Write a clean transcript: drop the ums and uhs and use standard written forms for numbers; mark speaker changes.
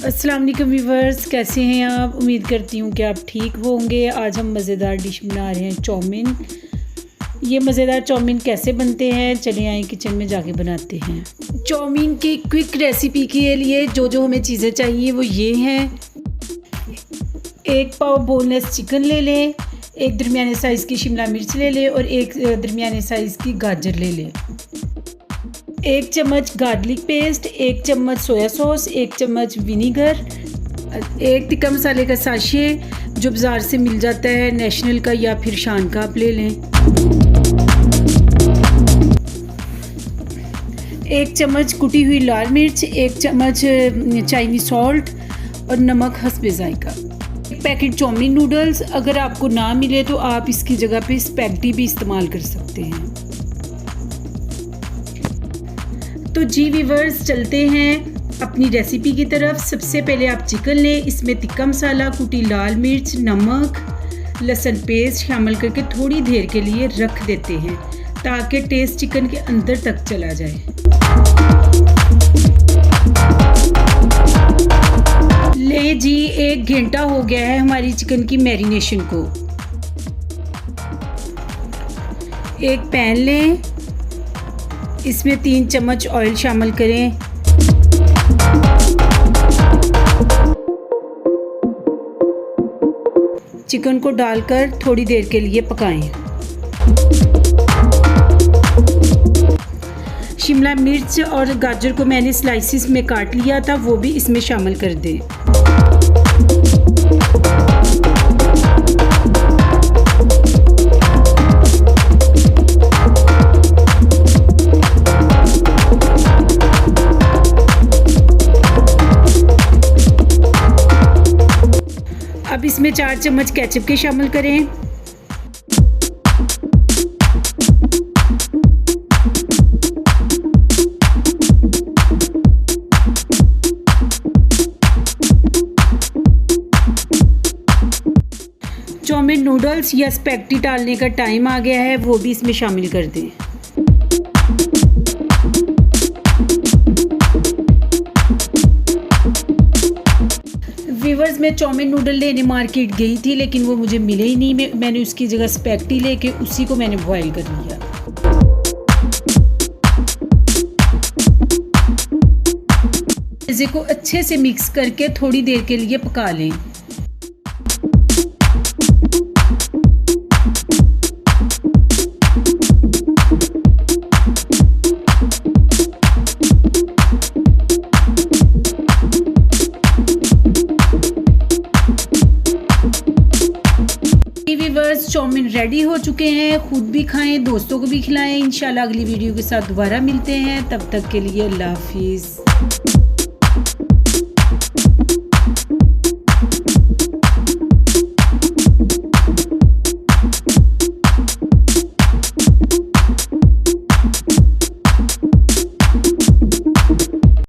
Speaker 1: अस्सलाम वालेकुम व्यूवर्स, कैसे हैं आप। उम्मीद करती हूँ कि आप ठीक होंगे। आज हम मज़ेदार डिश बना रहे हैं चाउमीन। ये मज़ेदार चाउमीन कैसे बनते हैं, चलिए आए किचन में जाके बनाते हैं। चाउमीन की क्विक रेसिपी के लिए जो हमें चीज़ें चाहिए वो ये हैं। 1 पाव बोनलेस चिकन ले लें, 1 दरमियाने साइज़ की शिमला मिर्च ले लें और 1 दरमियाने साइज़ की गाजर ले लें। 1 चम्मच गार्लिक पेस्ट, 1 चम्मच सोया सॉस, 1 चम्मच विनीगर, 1 टिक्का मसाले का साशे जो बाज़ार से मिल जाता है, नेशनल का या फिर शान का आप ले लें। 1 चम्मच कुटी हुई लाल मिर्च, 1 चम्मच चाइनीज़ सॉल्ट और नमक हस्बे जायका। 1 पैकेट चाउमीन नूडल्स, अगर आपको ना मिले तो आप इसकी जगह पे स्पैगेटी भी इस्तेमाल कर सकते हैं। तो जी व्यूवर्स, चलते हैं अपनी रेसिपी की तरफ। सबसे पहले आप चिकन लें, इसमें टिक्का मसाला, कुटी लाल मिर्च, नमक, लहसुन पेस्ट शामिल करके थोड़ी देर के लिए रख देते हैं ताकि टेस्ट चिकन के अंदर तक चला जाए। ले जी, 1 घंटा हो गया है हमारी चिकन की मैरिनेशन को। एक पैन लें, इसमें 3 चम्मच ऑयल शामिल करें। चिकन को डालकर थोड़ी देर के लिए पकाएं। शिमला मिर्च और गाजर को मैंने स्लाइसिस में काट लिया था, वो भी इसमें शामिल कर दें। अब इसमें 4 चम्मच केचप के शामिल करें। चाउमीन नूडल्स या स्पैगेटी डालने का टाइम आ गया है, वो भी इसमें शामिल कर दें। व्यूवर्स, मैं चाउमीन नूडल लेने मार्केट गई थी लेकिन वो मुझे मिले ही नहीं। मैंने उसकी जगह स्पैगेटी लेके उसी को मैंने बॉईल कर लिया। चीज़ों को अच्छे से मिक्स करके थोड़ी देर के लिए पका लें। व्यूवर्स, चाउमीन रेडी हो चुके हैं। खुद भी खाएं, दोस्तों को भी खिलाएं। इंशाल्लाह अगली वीडियो के साथ दोबारा मिलते हैं। तब तक के लिए अल्लाह हाफिज़।